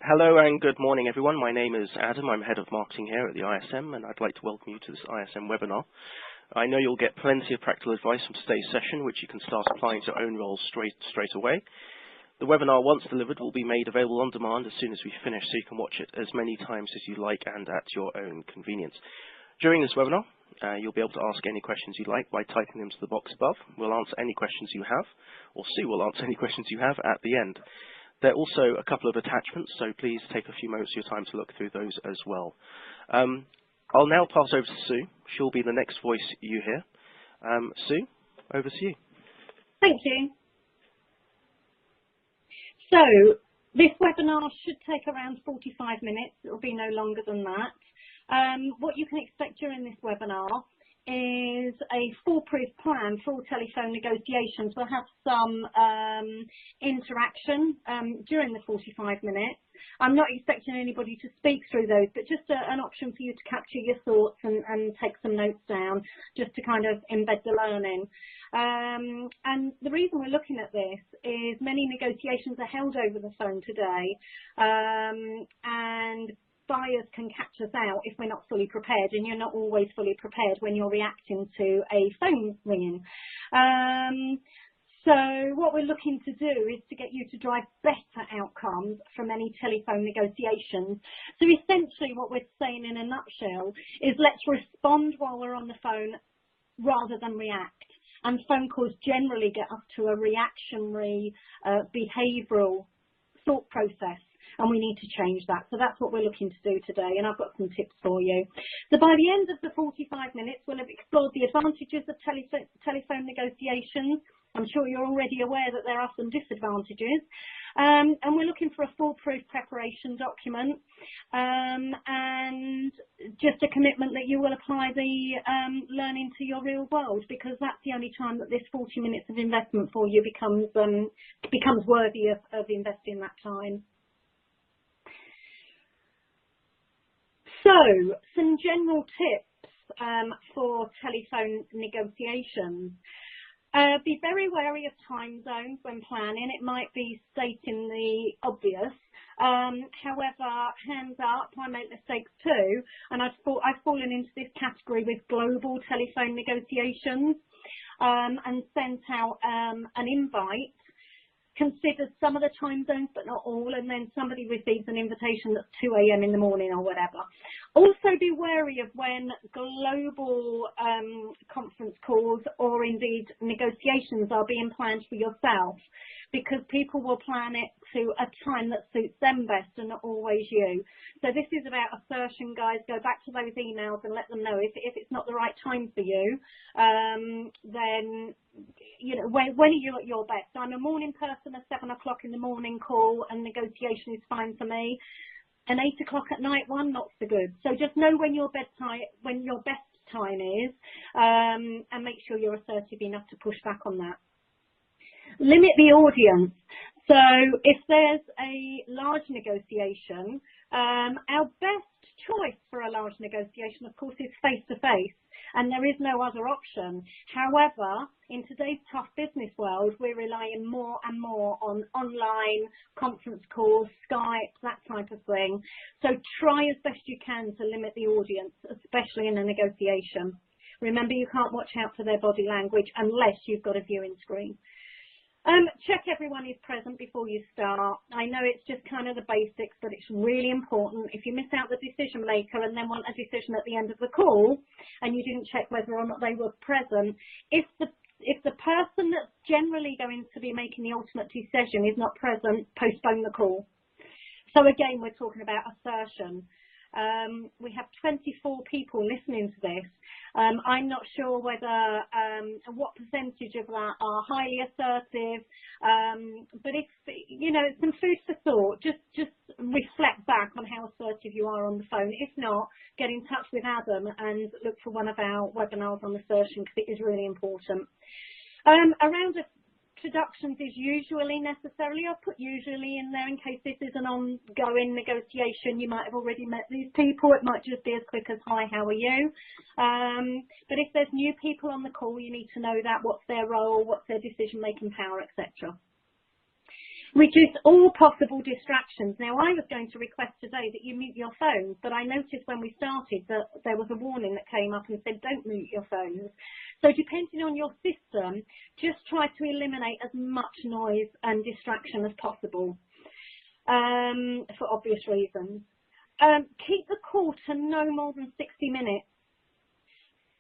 Hello and good morning, everyone. My name is Adam. I'm Head of Marketing here at the ISM, and I'd like to welcome you to this ISM webinar. I know you'll get plenty of practical advice from today's session, which you can start applying to your own roles straight away. The webinar, once delivered, will be made available on demand as soon as we finish, so you can watch it as many times as you like and at your own convenience. During this webinar, you'll be able to ask any questions you like by typing them to the box above. We'll answer any questions you have, or Sue will answer any questions you have at the end. There are also a couple of attachments, so please take a few moments of your time to look through those as well. I'll now pass over to Sue. She'll be the next voice you hear. Sue, over to you. Thank you. So this webinar should take around 45 minutes. It will be no longer than that. What you can expect during this webinar is a foolproof plan for all telephone negotiations. We'll have some interaction during the 45 minutes. I'm not expecting anybody to speak through those, but just an option for you to capture your thoughts and take some notes down, just to kind of embed the learning. And the reason we're looking at this is many negotiations are held over the phone today, and buyers can catch us out if we're not fully prepared, and you're not always fully prepared when you're reacting to a phone ringing. So what we're looking to do is to get you to drive better outcomes from any telephone negotiations. So essentially what we're saying in a nutshell is let's respond while we're on the phone rather than react. And phone calls generally get us to a reactionary behavioural thought process, and we need to change that. So that's what we're looking to do today, and I've got some tips for you. So by the end of the 45 minutes, we'll have explored the advantages of telephone negotiations. I'm sure you're already aware that there are some disadvantages. And we're looking for a foolproof preparation document, and just a commitment that you will apply the learning to your real world, because that's the only time that this 40 minutes of investment for you becomes worthy of investing that time. So, some general tips for telephone negotiations. Be very wary of time zones when planning. It might be stating the obvious. However, hands up, I make mistakes too, and I've fallen into this category with global telephone negotiations, and sent out an invite, considered some of the time zones but not all, and then somebody receives an invitation that's 2 AM in the morning or whatever. Also be wary of when global conference calls or indeed negotiations are being planned for yourself, because people will plan it to a time that suits them best and not always you. So this is about assertion, guys. Go back to those emails and let them know if it's not the right time for you, then, you know, when are you at your best? I'm a morning person. A 7 o'clock in the morning call and negotiation is fine for me. An 8 o'clock at night one, not so good. So just know when your best time is, and make sure you're assertive enough to push back on that. Limit the audience. So if there's a large negotiation, our best choice for a large negotiation, of course, is face-to-face, and there is no other option. However, in today's tough business world, we're relying more and more on online conference calls, Skype, that type of thing. So try as best you can to limit the audience, especially in a negotiation. Remember, you can't watch out for their body language unless you've got a viewing screen. Check everyone is present before you start. I know it's just kind of the basics, but it's really important. If you miss out the decision maker and then want a decision at the end of the call and you didn't check whether or not they were present, if the person that's generally going to be making the ultimate decision is not present, postpone the call. So again, we're talking about assertion. We have 24 people listening to this. I'm not sure whether what percentage of that are highly assertive, but if you know, some food for thought. Just reflect back on how assertive you are on the phone. If not, get in touch with Adam and look for one of our webinars on assertion, because it is really important. Around introductions is usually necessary. I'll put usually in there in case this is an ongoing negotiation. You might have already met these people. It might just be as quick as, hi, how are you? But if there's new people on the call, you need to know that, what's their role, what's their decision-making power, etc. Reduce all possible distractions. Now, I was going to request today that you mute your phones, but I noticed when we started that there was a warning that came up and said don't mute your phones. So depending on your system, just try to eliminate as much noise and distraction as possible, for obvious reasons. Keep the call to no more than 60 minutes.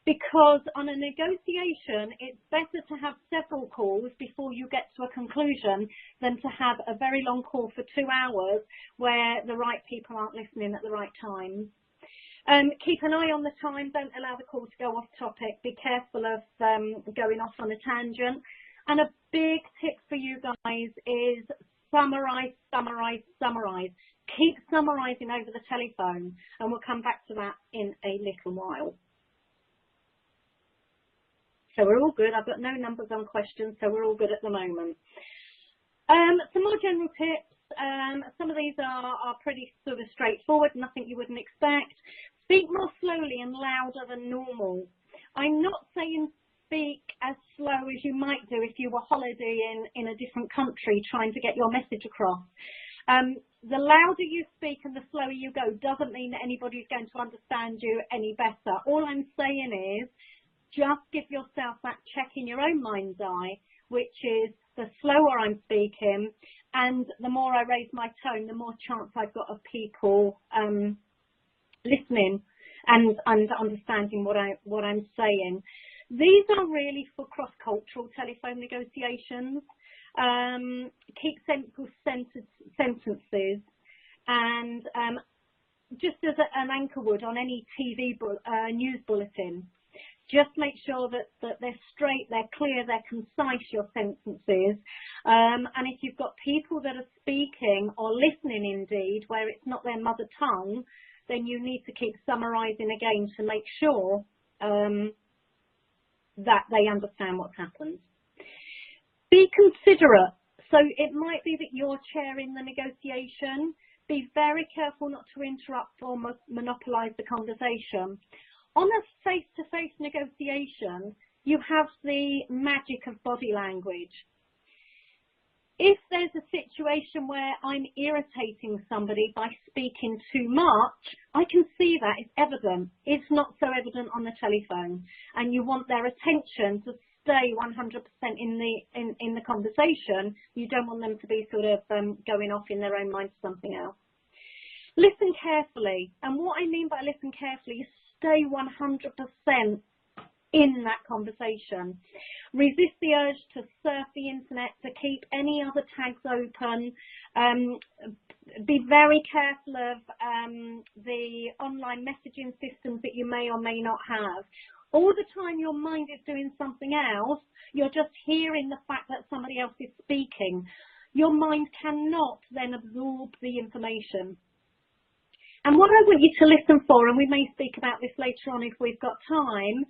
Because on a negotiation, it's better to have several calls before you get to a conclusion than to have a very long call for 2 hours where the right people aren't listening at the right time. Keep an eye on the time. Don't allow the call to go off topic. Be careful of going off on a tangent. And a big tip for you guys is summarize, summarize, summarize. Keep summarizing over the telephone, and we'll come back to that in a little while. So we're all good. I've got no numbers on questions, so we're all good at the moment. Some more general tips. Some of these are pretty sort of straightforward, nothing you wouldn't expect. Speak more slowly and louder than normal. I'm not saying speak as slow as you might do if you were holidaying in a different country trying to get your message across. The louder you speak and the slower you go doesn't mean that anybody's going to understand you any better. All I'm saying is, just give yourself that check in your own mind's eye, which is the slower I'm speaking and the more I raise my tone, the more chance I've got of people listening and understanding what I'm saying. These are really for cross-cultural telephone negotiations. Keep simple sentences, and just as an anchor would on any TV news bulletin, just make sure that they're straight, they're clear, they're concise, your sentences. And if you've got people that are speaking or listening indeed, where it's not their mother tongue, then you need to keep summarising again to make sure that they understand what's happened. Be considerate. So it might be that you're chairing the negotiation. Be very careful not to interrupt or monopolise the conversation. On a face-to-face negotiation, you have the magic of body language. If there's a situation where I'm irritating somebody by speaking too much, I can see that, it's evident. It's not so evident on the telephone, and you want their attention to stay 100% in the conversation. You don't want them to be sort of going off in their own mind to something else. Listen carefully, and what I mean by listen carefully is stay 100% in that conversation. Resist the urge to surf the internet, to keep any other tags open. Be very careful of the online messaging systems that you may or may not have. All the time your mind is doing something else, you're just hearing the fact that somebody else is speaking. Your mind cannot then absorb the information. And what I want you to listen for, and we may speak about this later on if we've got time,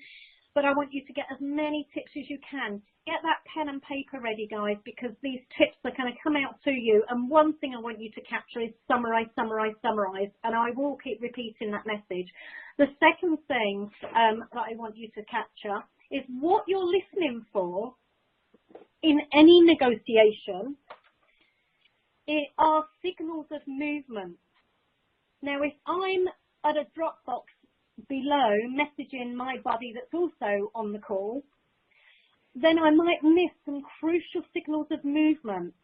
but I want you to get as many tips as you can. Get that pen and paper ready, guys, because these tips are going to come out to you. And one thing I want you to capture is summarise, summarise, summarise. And I will keep repeating that message. The second thing that I want you to capture is what you're listening for in any negotiation. It are signals of movement. Now, if I'm at a drop box below messaging my buddy that's also on the call, then I might miss some crucial signals of movement.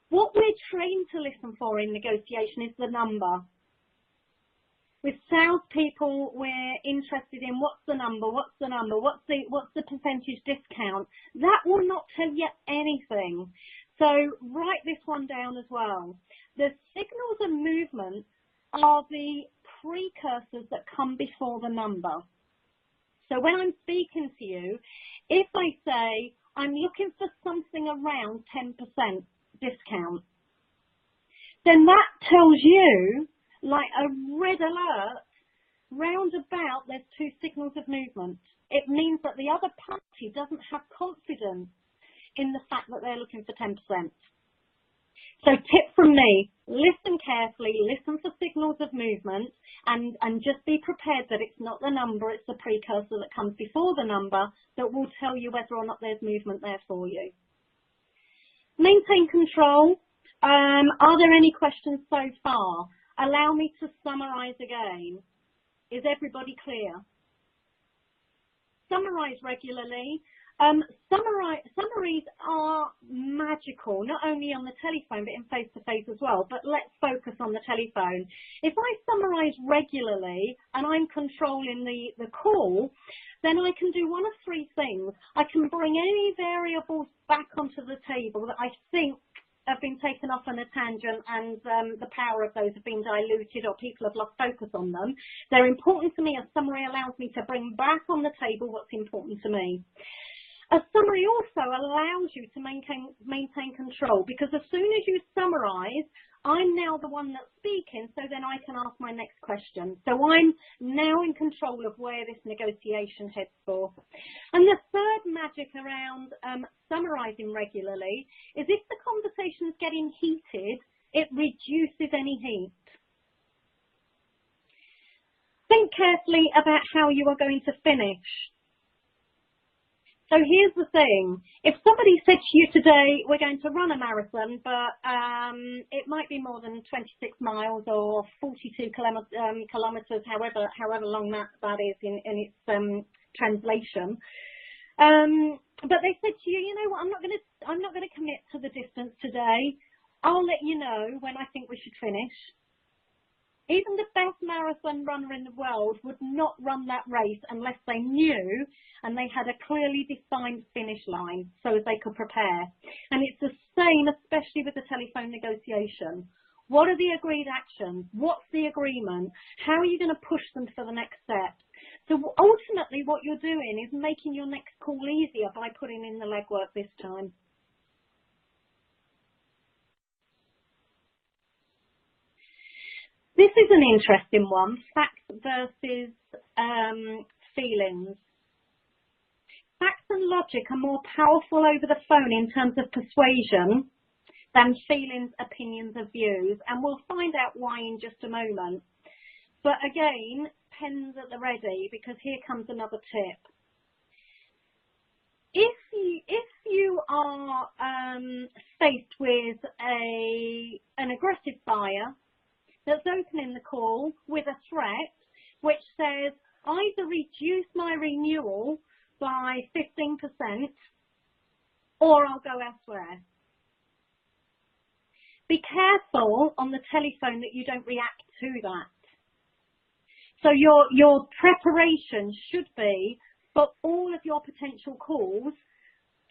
What we're trained to listen for in negotiation is the number. With salespeople, we're interested in what's the number, what's the percentage discount. That will not tell you anything. So write this one down as well. The signals of movement are the precursors that come before the number. So when I'm speaking to you, if I say I'm looking for something around 10% discount, then that tells you, like a red alert, round about there's two signals of movement. It means that the other party doesn't have confidence in the fact that they're looking for 10%. So tip from me, listen carefully, listen for signals of movement, and just be prepared that it's not the number, it's the precursor that comes before the number that will tell you whether or not there's movement there for you. Maintain control. Are there any questions so far? Allow me to summarise again. Is everybody clear? Summarise regularly. Summaries are magical, not only on the telephone, but in face-to-face as well. But let's focus on the telephone. If I summarise regularly and I'm controlling the call, then I can do one of three things. I can bring any variables back onto the table that I think have been taken off on a tangent and the power of those have been diluted or people have lost focus on them. They're important to me. A summary allows me to bring back on the table what's important to me. A summary also allows you to maintain control, because as soon as you summarise, I'm now the one that's speaking, so then I can ask my next question. So I'm now in control of where this negotiation heads for. And the third magic around summarising regularly is if the conversation is getting heated, it reduces any heat. Think carefully about how you are going to finish. So here's the thing, if somebody said to you today, we're going to run a marathon, but it might be more than 26 miles or 42 kilometres, however long that is in its translation. But they said to you, you know what, I'm not going to commit to the distance today. I'll let you know when I think we should finish. Even the best marathon runner in the world would not run that race unless they knew and they had a clearly defined finish line so as they could prepare. And it's the same, especially with the telephone negotiation. What are the agreed actions? What's the agreement? How are you going to push them for the next step? So ultimately what you're doing is making your next call easier by putting in the legwork this time. This is an interesting one, facts versus feelings. Facts and logic are more powerful over the phone in terms of persuasion than feelings, opinions, or views, and we'll find out why in just a moment. But again, pens at the ready, because here comes another tip. If you are faced with an aggressive buyer that's opening the call with a threat which says either reduce my renewal by 15% or I'll go elsewhere. Be careful on the telephone that you don't react to that. So your preparation should be for all of your potential calls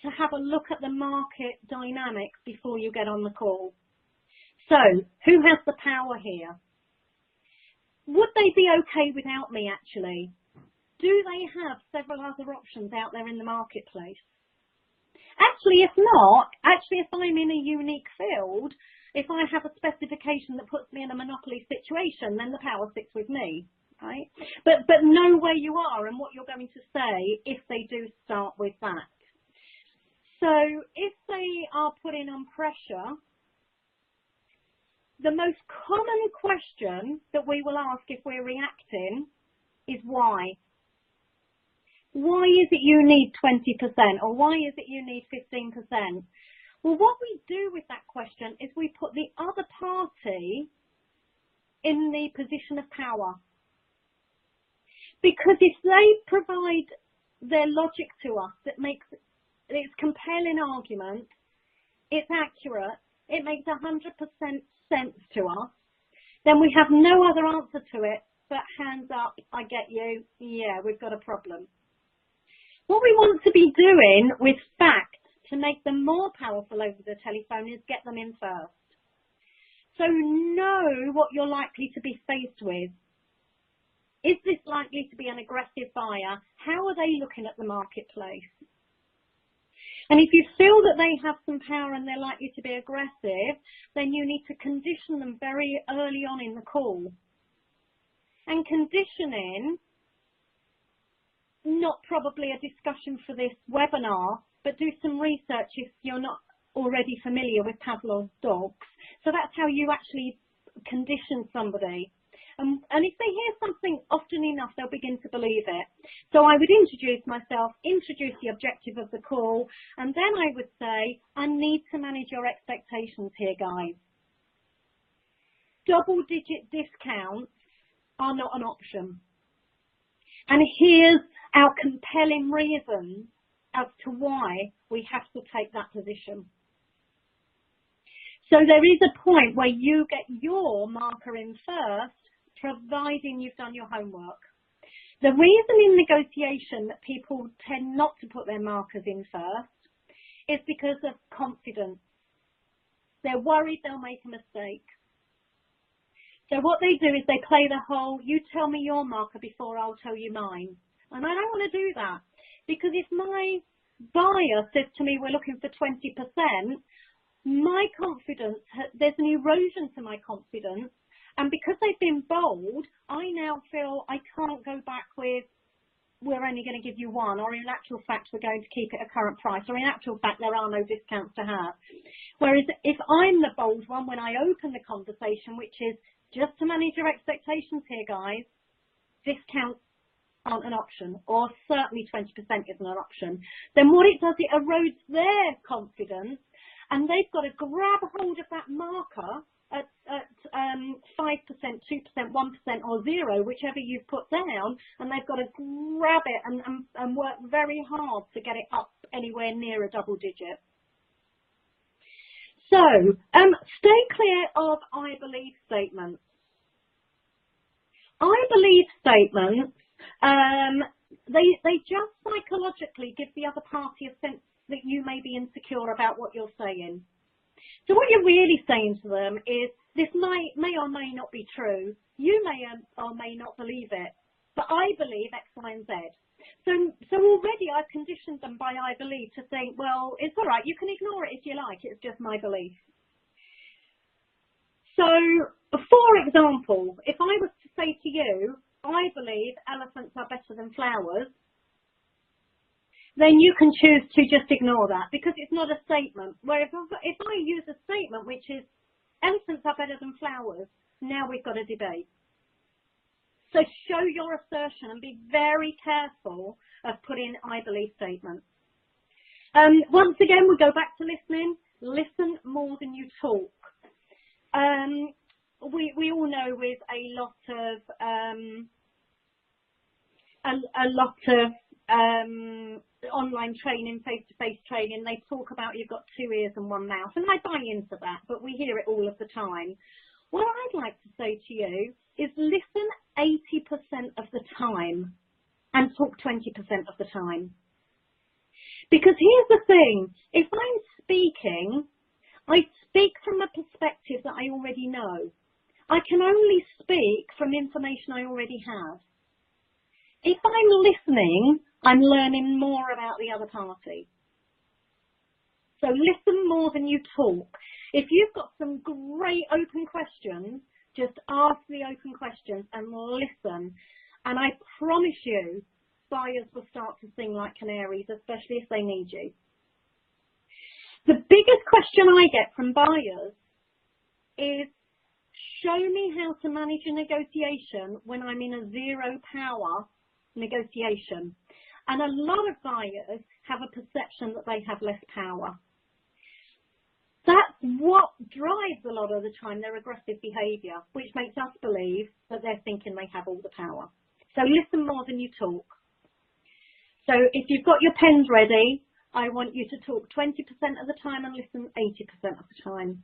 to have a look at the market dynamics before you get on the call. So, who has the power here? Would they be okay without me, actually? Do they have several other options out there in the marketplace? Actually, if not, if I'm in a unique field, if I have a specification that puts me in a monopoly situation, then the power sits with me, right? But know where you are and what you're going to say if they do start with that. So, if they are putting on pressure, the most common question that we will ask if we're reacting is why. Why is it you need 20% or why is it you need 15%? Well, what we do with that question is we put the other party in the position of power. Because if they provide their logic to us that makes its compelling argument, it's accurate, it makes 100% sense to us, then we have no other answer to it but hands up, I get you, yeah, we've got a problem. What we want to be doing with facts to make them more powerful over the telephone is get them in first. So know what you're likely to be faced with. Is this likely to be an aggressive buyer? How are they looking at the marketplace? And if you feel that they have some power and they're likely to be aggressive, then you need to condition them very early on in the call. And conditioning, not probably a discussion for this webinar, but do some research if you're not already familiar with Pavlov's dogs. So that's how you actually condition somebody. And if they hear something often enough, they'll begin to believe it. So I would introduce myself, introduce the objective of the call, and then I would say, I need to manage your expectations here, guys. Double-digit discounts are not an option. And here's our compelling reason as to why we have to take that position. So there is a point where you get your marker in first, providing you've done your homework. The reason in negotiation that people tend not to put their markers in first is because of confidence. They're worried they'll make a mistake. So what they do is they play the whole, you tell me your marker before I'll tell you mine. And I don't want to do that, because if my buyer says to me, we're looking for 20%, my confidence, there's an erosion to my confidence. And because they've been bold, I now feel I can't go back with, we're only going to give you one, or in actual fact, we're going to keep it at current price, or in actual fact, there are no discounts to have. Whereas if I'm the bold one, when I open the conversation, which is just to manage your expectations here, guys, discounts aren't an option, or certainly 20% isn't an option, then what it does, it erodes their confidence, and they've got to grab hold of that marker at 5%, 2%, 1% or 0, whichever you've put down, and they've got to grab it and work very hard to get it up anywhere near a double digit. So stay clear of I believe statements. I believe statements, they just psychologically give the other party a sense that you may be insecure about what you're saying. So what you're really saying to them is, this may or may not be true. You may or may not believe it, but I believe X, Y, and Z. So already I've conditioned them by I believe to think, well, it's all right, you can ignore it if you like, it's just my belief. So, for example, if I was to say to you, I believe elephants are better than flowers, then you can choose to just ignore that, because it's not a statement. Whereas if I use a statement which is, elephants are better than flowers, now we've got a debate. So show your assertion and be very careful of putting I believe statements. Once again, we go back to listening. Listen more than you talk. We all know with a lot of online training, face-to-face training, they talk about you've got 2 ears and 1 mouth, and I buy into that, but we hear it all of the time. What I'd like to say to you is listen 80% of the time and talk 20% of the time. Because here's the thing, if I'm speaking, I speak from a perspective that I already know. I can only speak from information I already have. If I'm listening, I'm learning more about the other party. So listen more than you talk. If you've got some great open questions, just ask the open questions and listen. And I promise you, buyers will start to sing like canaries, especially if they need you. The biggest question I get from buyers is, show me how to manage a negotiation when I'm in a zero power negotiation. And a lot of buyers have a perception that they have less power. That's what drives a lot of the time their aggressive behaviour, which makes us believe that they're thinking they have all the power. So listen more than you talk. So if you've got your pens ready, I want you to talk 20% of the time and listen 80% of the time.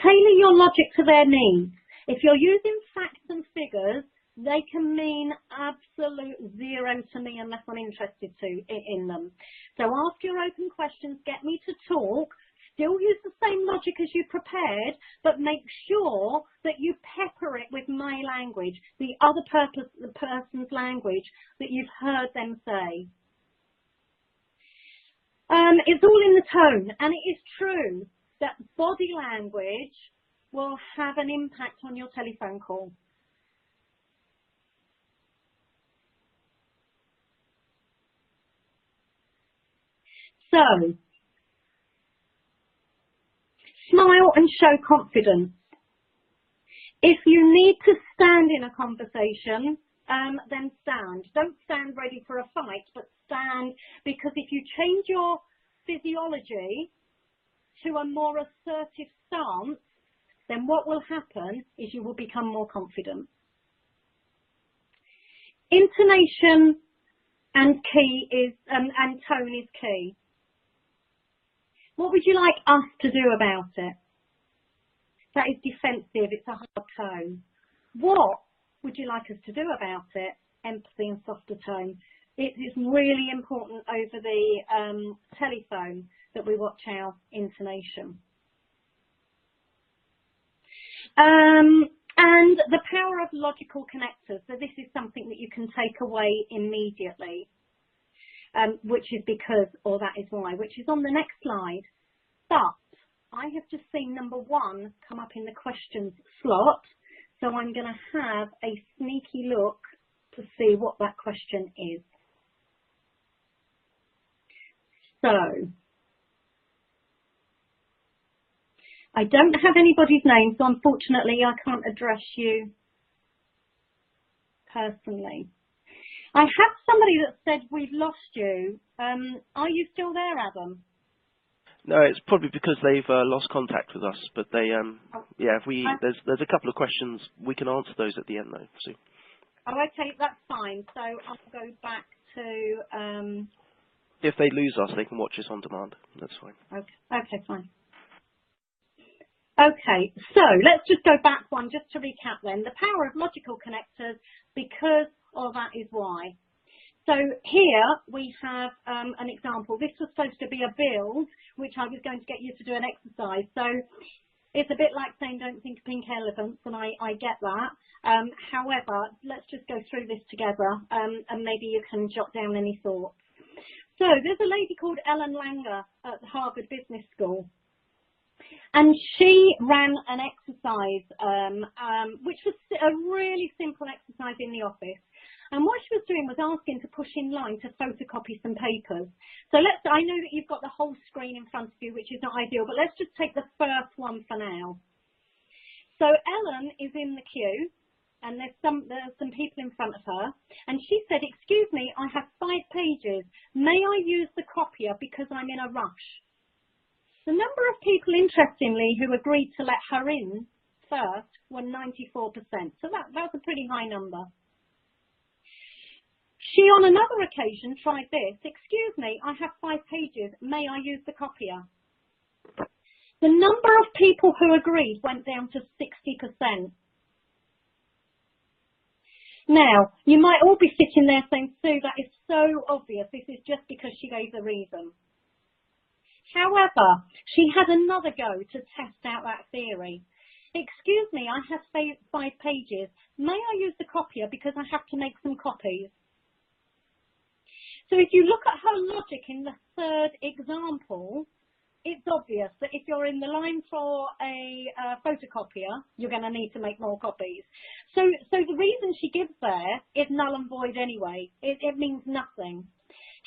Tailor your logic to their needs. If you're using facts and figures, they can mean absolute zero to me unless I'm interested in them. So ask your open questions, get me to talk, still use the same logic as you prepared, but make sure that you pepper it with my language, the other person's language that you've heard them say. It's all in the tone, and it is true that body language will have an impact on your telephone call. So, smile and show confidence. If you need to stand in a conversation, then stand. Don't stand ready for a fight, but stand, because if you change your physiology to a more assertive stance, then what will happen is you will become more confident. Intonation and tone is key. What would you like us to do about it? That is defensive, it's a hard tone. What would you like us to do about it? Empathy and softer tone. It is really important over the telephone that we watch our intonation. And the power of logical connectors. So this is something that you can take away immediately, which is because, or that is why, which is on the next slide. But I have just seen number 1 come up in the questions slot. So I'm going to have a sneaky look to see what that question is. So I don't have anybody's name, so unfortunately I can't address you personally. I have somebody that said we've lost you. Are you still there, Adam? No, it's probably because they've lost contact with us. But they, yeah, there's a couple of questions. We can answer those at the end, though. So. Oh, okay, that's fine. So I'll go back to. If they lose us, they can watch us on demand. That's fine. Okay, fine. Okay, so let's just go back one just to recap then. The power of logical connectors, because of that is why. So here we have an example. This was supposed to be a build, which I was going to get you to do an exercise. So it's a bit like saying don't think of pink elephants, and I get that. However, let's just go through this together, and maybe you can jot down any thoughts. So there's a lady called Ellen Langer at the Harvard Business School. And she ran an exercise, which was a really simple exercise in the office. And what she was doing was asking to push in line to photocopy some papers. So I know that you've got the whole screen in front of you, which is not ideal, but let's just take the first one for now. So Ellen is in the queue, and there's some people in front of her. And she said, "Excuse me, I have 5 pages. May I use the copier because I'm in a rush?" The number of people, interestingly, who agreed to let her in first were 94%. So that's a pretty high number. She, on another occasion, tried this. "Excuse me, I have 5 pages. May I use the copier?" The number of people who agreed went down to 60%. Now, you might all be sitting there saying, "Sue, that is so obvious. This is just because she gave the reason." However, she had another go to test out that theory. "Excuse me, I have 5 pages. May I use the copier because I have to make some copies?" So if you look at her logic in the third example, it's obvious that if you're in the line for a photocopier, you're going to need to make more copies. So the reason she gives there is null and void anyway. It means nothing.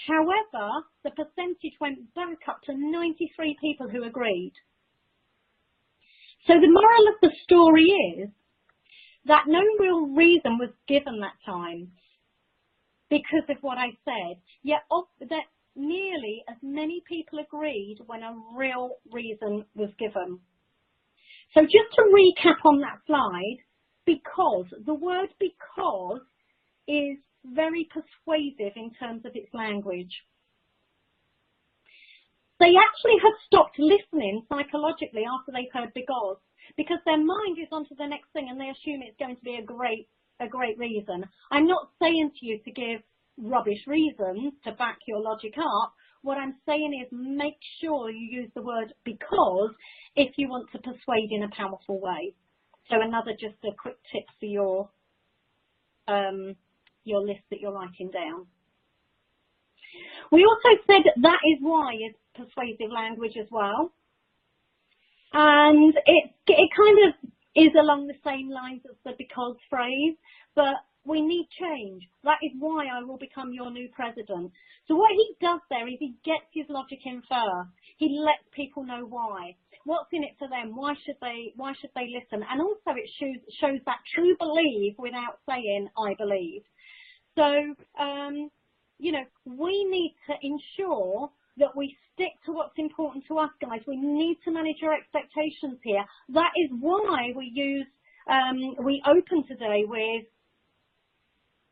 However, the percentage went back up to 93 people who agreed. So the moral of the story is that no real reason was given that time because of what I said, yet that nearly as many people agreed when a real reason was given. So just to recap on that slide, because, the word because is very persuasive in terms of its language. They actually have stopped listening psychologically after they've heard because their mind is onto the next thing and they assume it's going to be a great reason. I'm not saying to you to give rubbish reasons to back your logic up. What I'm saying is make sure you use the word because if you want to persuade in a powerful way. So just a quick tip for your list that you're writing down. We also said that is why is persuasive language as well. And it kind of is along the same lines as the because phrase, but we need change. That is why I will become your new president. So what he does there is he gets his logic in first. He lets people know why. What's in it for them? Why should they listen? And also it shows that true belief without saying I believe. So, you know, we need to ensure that we stick to what's important to us, guys. We need to manage our expectations here. That is why we open today with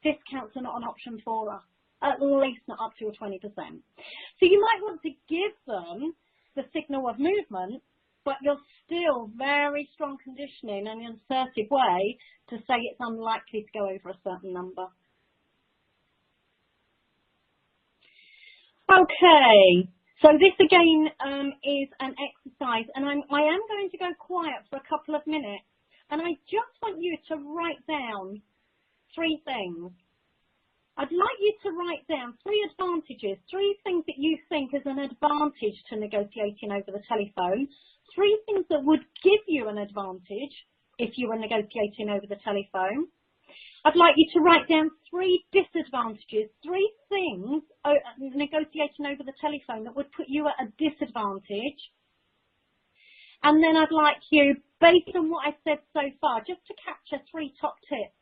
discounts are not an option for us, at least not up to 20%. So you might want to give them the signal of movement, but you're still very strong conditioning and an assertive way to say it's unlikely to go over a certain number. Okay, so this again is an exercise, and I am going to go quiet for a couple of minutes, and I just want you to write down 3 things. I'd like you to write down 3 advantages, 3 things that you think is an advantage to negotiating over the telephone, 3 things that would give you an advantage if you were negotiating over the telephone. I'd like you to write down 3 disadvantages, 3 things negotiating over the telephone that would put you at a disadvantage. And then I'd like you, based on what I've said so far, just to capture 3 top tips.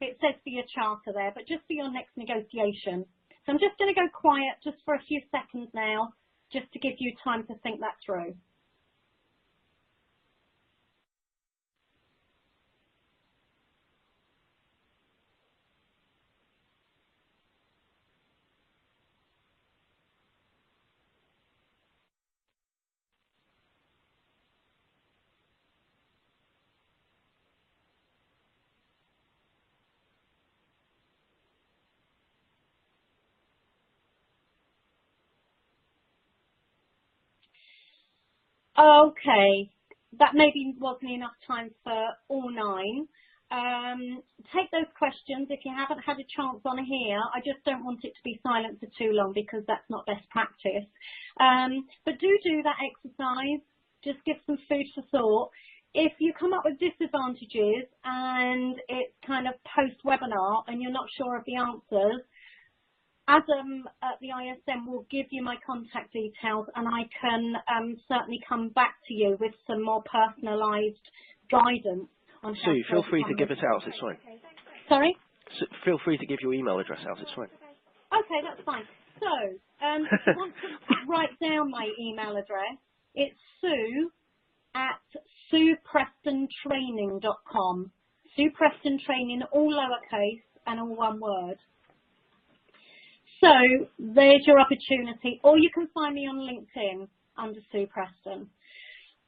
It says for your charter there, but just for your next negotiation. So I'm just going to go quiet just for a few seconds now, just to give you time to think that through. Okay, that maybe wasn't enough time for all 9. Take those questions if you haven't had a chance on here. I just don't want it to be silent for too long because that's not best practice. But do that exercise. Just give some food for thought. If you come up with disadvantages and it's kind of post-webinar and you're not sure of the answers, Adam at the ISM will give you my contact details, and I can certainly come back to you with some more personalised guidance on how Sue, feel free to give it out, it's fine. Sorry? Feel free to give your email address out, it's fine. Okay, that's fine. So, if you want to write down my email address, it's sue@sueprestontraining.com. Sue Preston Training, all lowercase and all one word. So there's your opportunity, or you can find me on LinkedIn under Sue Preston.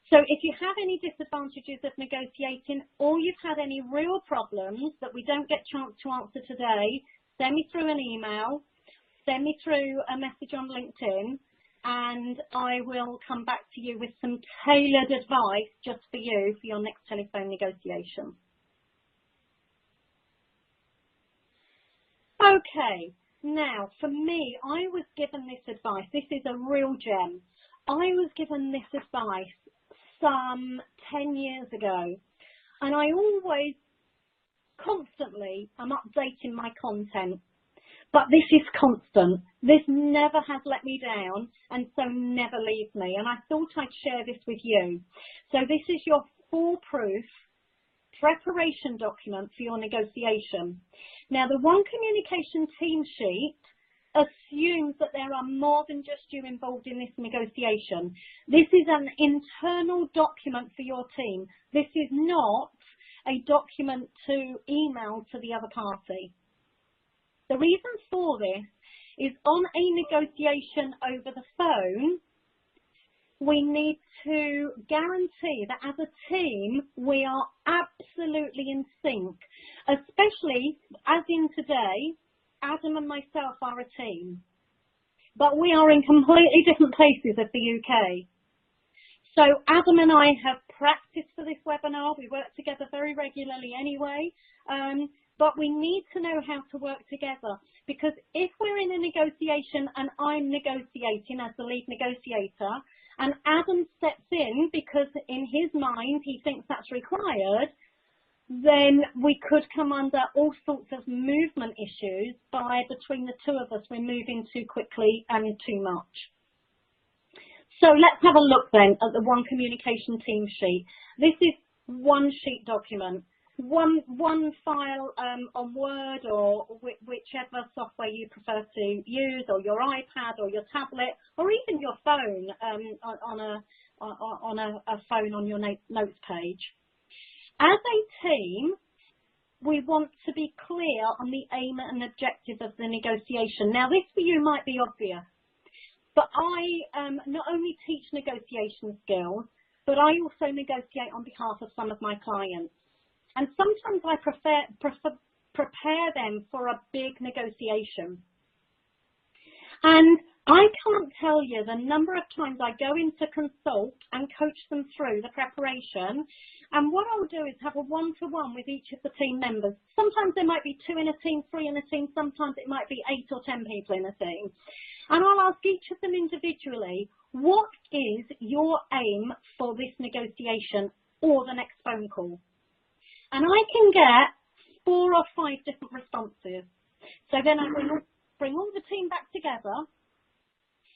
So if you have any disadvantages of negotiating, or you've had any real problems that we don't get a chance to answer today, send me through an email, send me through a message on LinkedIn, and I will come back to you with some tailored advice just for you for your next telephone negotiation. Okay. Now, for me, I was given this advice. This is a real gem. I was given this advice some 10 years ago, and I always, constantly, I'm updating my content. But this is constant. This never has let me down, and so never leaves me. And I thought I'd share this with you. So this is your foolproof preparation document for your negotiation. Now, the One Communication team sheet assumes that there are more than just you involved in this negotiation. This is an internal document for your team. This is not a document to email to the other party. The reason for this is on a negotiation over the phone, we need to guarantee that as a team, we are absolutely in sync, especially as in today, Adam and myself are a team, but we are in completely different places of the UK. So Adam and I have practiced for this webinar. We work together very regularly anyway, but we need to know how to work together, because if we're in a negotiation and I'm negotiating as the lead negotiator, and Adam steps in because in his mind he thinks that's required, then we could come under all sorts of movement issues by between the two of us we're moving too quickly and too much. So let's have a look then at the One Communication team sheet. This is one sheet document, one file on Word or whichever software you prefer to use, or your iPad or your tablet, or even your phone on a phone on your notes page. As a team, we want to be clear on the aim and objective of the negotiation. Now, this for you might be obvious, but I not only teach negotiation skills, but I also negotiate on behalf of some of my clients. And sometimes I prepare them for a big negotiation. And I can't tell you the number of times I go in to consult and coach them through the preparation. And what I'll do is have a one-to-one with each of the team members. Sometimes there might be 2 in a team, 3 in a team. Sometimes it might be 8 or 10 people in a team. And I'll ask each of them individually, what is your aim for this negotiation or the next phone call? And I can get 4 or 5 different responses. So then I bring all the team back together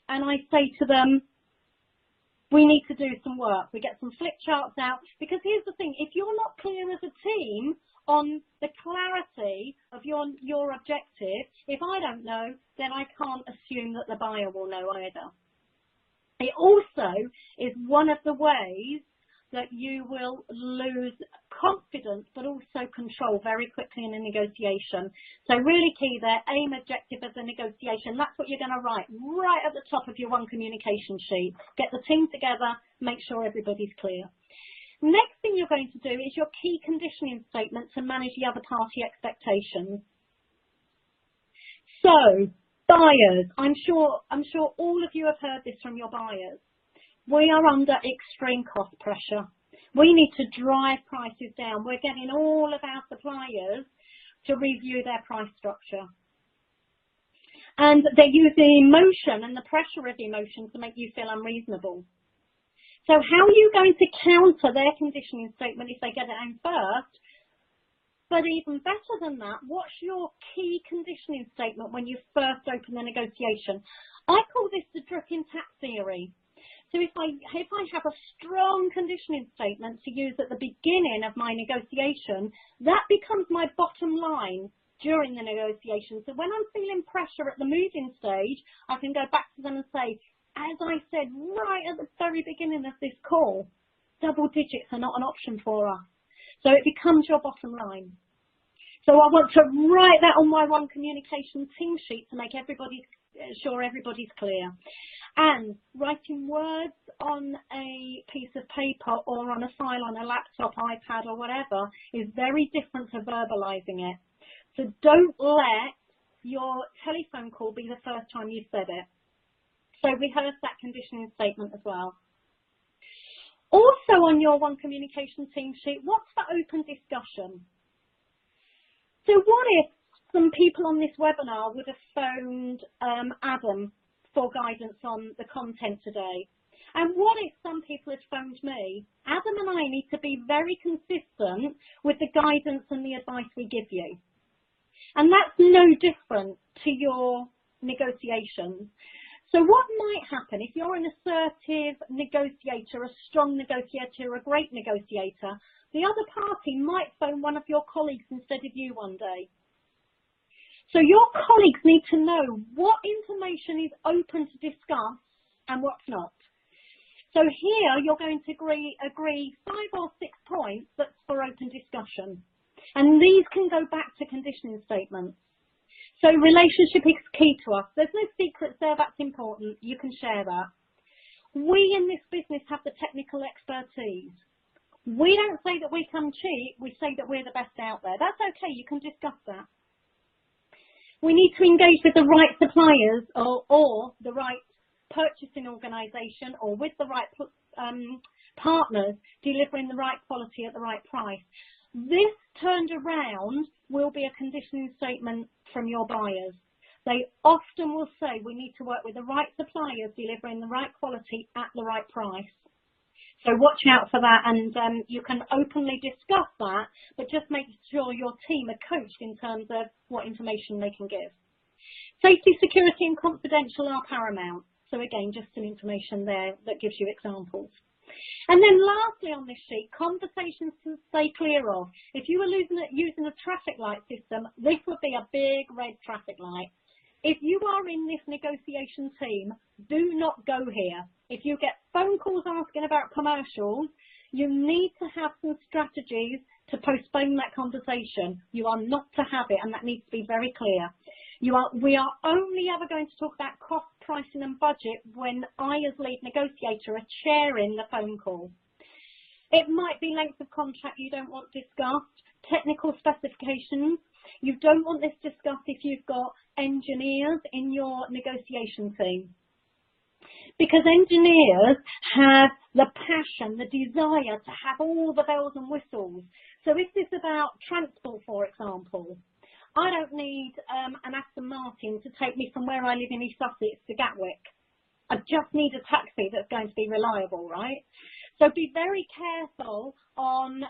and I say to them, we need to do some work. We get some flip charts out, because here's the thing, if you're not clear as a team on the clarity of your objective, if I don't know, then I can't assume that the buyer will know either. It also is one of the ways that you will lose confidence, but also control very quickly in a negotiation. So really key there, aim, objective of the negotiation. That's what you're going to write right at the top of your One Communication sheet. Get the team together, make sure everybody's clear. Next thing you're going to do is your key conditioning statement to manage the other party expectations. So, buyers, I'm sure all of you have heard this from your buyers. We are under extreme cost pressure. We need to drive prices down. We're getting all of our suppliers to review their price structure. And they're using emotion and the pressure of emotion to make you feel unreasonable. So how are you going to counter their conditioning statement if they get it in first? But even better than that, what's your key conditioning statement when you first open the negotiation? I call this the dripping tap theory. So if I have a strong conditioning statement to use at the beginning of my negotiation, that becomes my bottom line during the negotiation. So when I'm feeling pressure at the moving stage, I can go back to them and say, as I said right at the very beginning of this call, double digits are not an option for us. So it becomes your bottom line. So I want to write that on my One Communication team sheet to make sure everybody's clear. And writing words on a piece of paper or on a file on a laptop, iPad or whatever is very different to verbalizing it. So don't let your telephone call be the first time you said it. So rehearse that conditioning statement as well. Also on your One Communication team sheet, what's the open discussion? So what if some people on this webinar would have phoned Adam for guidance on the content today? And what if some people had phoned me? Adam and I need to be very consistent with the guidance and the advice we give you. And that's no different to your negotiations. So what might happen if you're an assertive negotiator, a strong negotiator, a great negotiator, the other party might phone one of your colleagues instead of you one day. So your colleagues need to know what information is open to discuss and what's not. So here you're going to agree 5 or 6 points that's for open discussion. And these can go back to conditioning statements. So relationship is key to us. There's no secrets there, that's important. You can share that. We in this business have the technical expertise. We don't say that we come cheap, we say that we're the best out there. That's okay, you can discuss that. We need to engage with the right suppliers or the right purchasing organisation or with the right partners delivering the right quality at the right price. This turned around will be a conditioning statement from your buyers. They often will say we need to work with the right suppliers delivering the right quality at the right price. So watch out for that, and you can openly discuss that, but just make sure your team are coached in terms of what information they can give. Safety, security and confidential are paramount. So again, just some information there that gives you examples. And then lastly on this sheet, conversations to stay clear of. If you were using a traffic light system, this would be a big red traffic light. If you are in this negotiation team, do not go here. If you get phone calls asking about commercials, you need to have some strategies to postpone that conversation. You are not to have it, and that needs to be very clear. We are only ever going to talk about cost, pricing and budget when I, as lead negotiator, are chairing the phone call. It might be length of contract you don't want discussed, technical specifications. You don't want this discussed if you've got engineers in your negotiation team. Because engineers have the passion, the desire to have all the bells and whistles. So if this is about transport, for example, I don't need an Aston Martin to take me from where I live in East Sussex to Gatwick. I just need a taxi that's going to be reliable, right? So be very careful on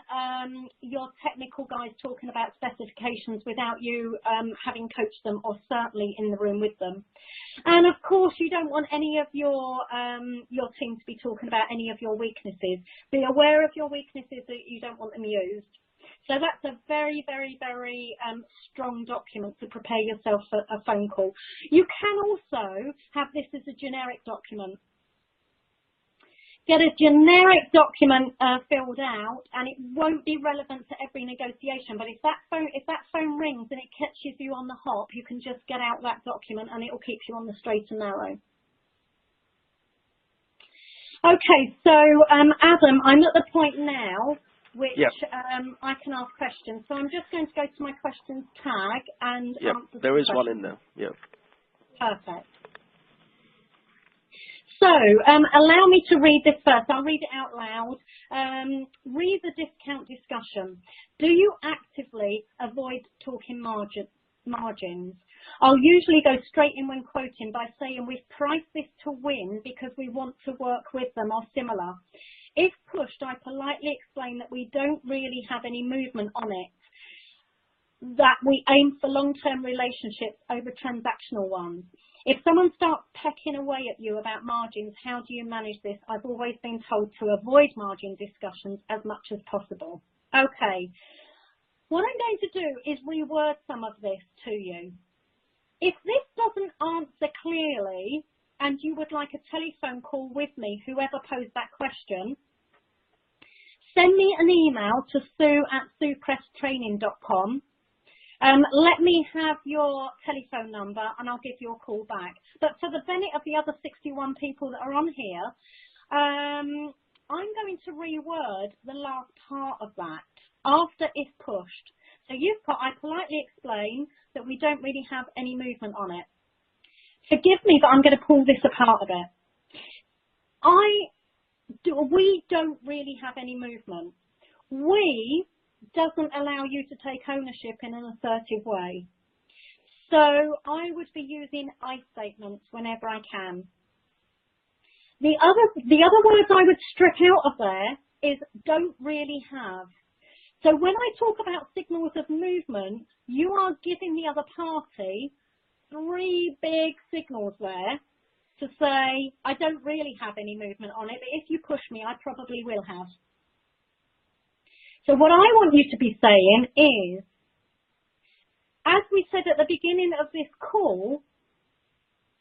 your technical guys talking about specifications without you having coached them or certainly in the room with them. And of course, you don't want any of your team to be talking about any of your weaknesses. Be aware of your weaknesses that you don't want them used. So that's a very, very, very strong document to prepare yourself for a phone call. You can also have this as a generic document. Get a generic document filled out, and it won't be relevant to every negotiation. But if that phone rings and it catches you on the hop, you can just get out that document, and it will keep you on the straight and narrow. Okay, so Adam, I'm at the point now which I can ask questions. So I'm just going to go to my questions tag and answer there is questions. one in there. Yeah. Perfect. So allow me to read this first. I'll read it out loud. Read the discount discussion. Do you actively avoid talking margins? I'll usually go straight in when quoting by saying we've priced this to win because we want to work with them or similar. If pushed, I politely explain that we don't really have any movement on it, that we aim for long-term relationships over transactional ones. If someone starts pecking away at you about margins, how do you manage this? I've always been told to avoid margin discussions as much as possible. Okay, what I'm going to do is reword some of this to you. If this doesn't answer clearly and you would like a telephone call with me, whoever posed that question, send me an email to sue@suepresstraining.com. Let me have your telephone number and I'll give you a call back. But for the benefit of the other 61 people that are on here, I'm going to reword the last part of that after if pushed. So I politely explain that we don't really have any movement on it. Forgive me, but I'm going to pull this apart a bit. We don't really have any movement. We doesn't allow you to take ownership in an assertive way. So I would be using I statements whenever I can. The other words I would strip out of there is don't really have. So when I talk about signals of movement, you are giving the other party 3 big signals there to say, I don't really have any movement on it, but if you push me, I probably will have. So what I want you to be saying is, as we said at the beginning of this call,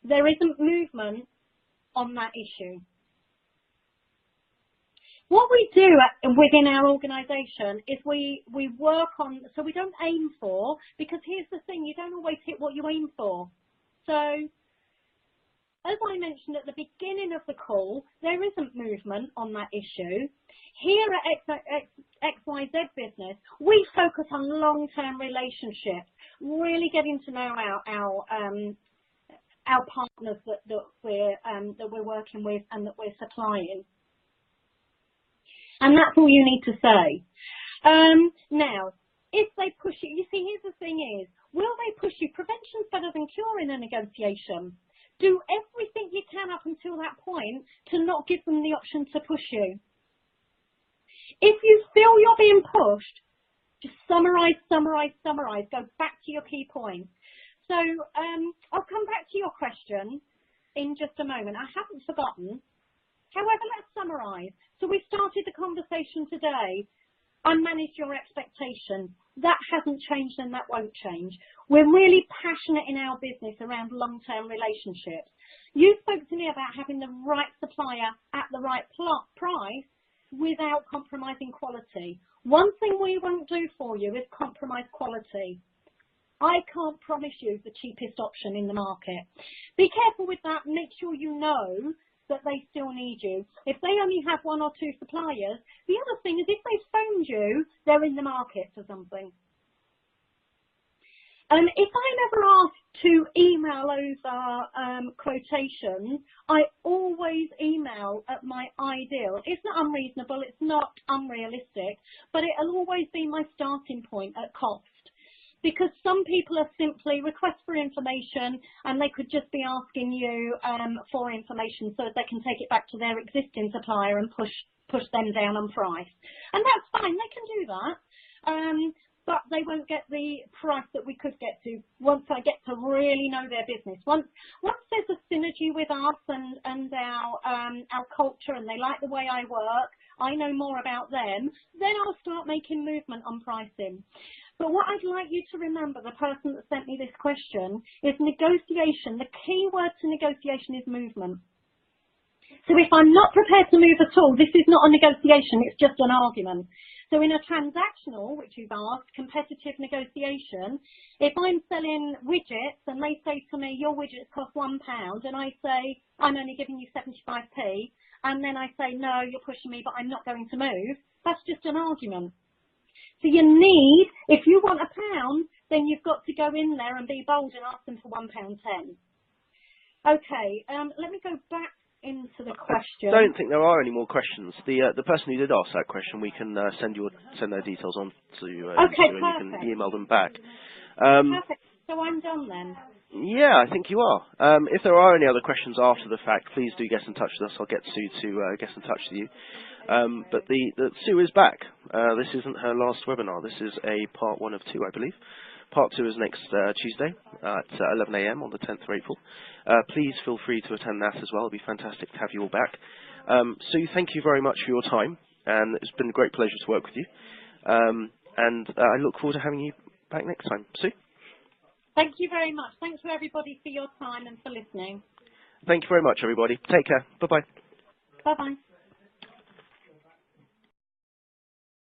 there isn't movement on that issue. What we do within our organisation is we work on, so we don't aim for, because here's the thing, you don't always hit what you aim for. So, as I mentioned at the beginning of the call, there isn't movement on that issue. Here at XYZ Business, we focus on long-term relationships, really getting to know our partners that we're working with and that we're supplying. And that's all you need to say. Now, if they push you, you see, here's the thing is, will they push you? Prevention's better than cure in a negotiation. Do everything you can up until that point to not give them the option to push you. If you feel you're being pushed, just summarise, go back to your key points. So I'll come back to your question. in just a moment. I haven't forgotten. However, let's summarise. So we started the conversation today. I managed your expectation. That hasn't changed and that won't change. We're really passionate in our business around long-term relationships. You spoke to me about having the right supplier at the right price without compromising quality. One thing we won't do for you is compromise quality. I can't promise you the cheapest option in the market. Be careful with that. Make sure you know that they still need you. If they only have one or two suppliers, the other thing is if they phoned you, they're in the market for something. If I'm ever asked to email over quotations, I always email at my ideal. It's not unreasonable, it's not unrealistic, but it'll always be my starting point at cost. Because some people are simply request for information and they could just be asking you for information so that they can take it back to their existing supplier and push them down on price. And that's fine, they can do that. But they won't get the price that we could get to once I get to really know their business. Once there's a synergy with us and our culture and they like the way I work, I know more about them, then I'll start making movement on pricing. But what I'd like you to remember, the person that sent me this question, is negotiation. The key word to negotiation is movement. So if I'm not prepared to move at all, this is not a negotiation, it's just an argument. So in a transactional, which you've asked, competitive negotiation, if I'm selling widgets and they say to me, your widgets cost £1, and I say, I'm only giving you 75p, and then I say, no, you're pushing me, but I'm not going to move, that's just an argument. So you need, if you want £1, then you've got to go in there and be bold and ask them for £1.10. Okay, let me go back into the question. I don't think there are any more questions. The person who did ask that question, we can send their details on to you, and you can email them back. Perfect. So I'm done then. Yeah, I think you are. If there are any other questions after the fact, please do get in touch with us. I'll get Sue to get in touch with you. But Sue is back. This isn't her last webinar. This is a part 1 of 2, I believe. Part 2 is next Tuesday at 11 a.m. on the 10th of April. Please feel free to attend that as well. It'll be fantastic to have you all back. Sue, thank you very much for your time, and it's been a great pleasure to work with you. And I look forward to having you back next time. Sue? Thank you very much. Thanks for everybody for your time and for listening. Thank you very much, everybody. Take care. Bye-bye. Bye-bye.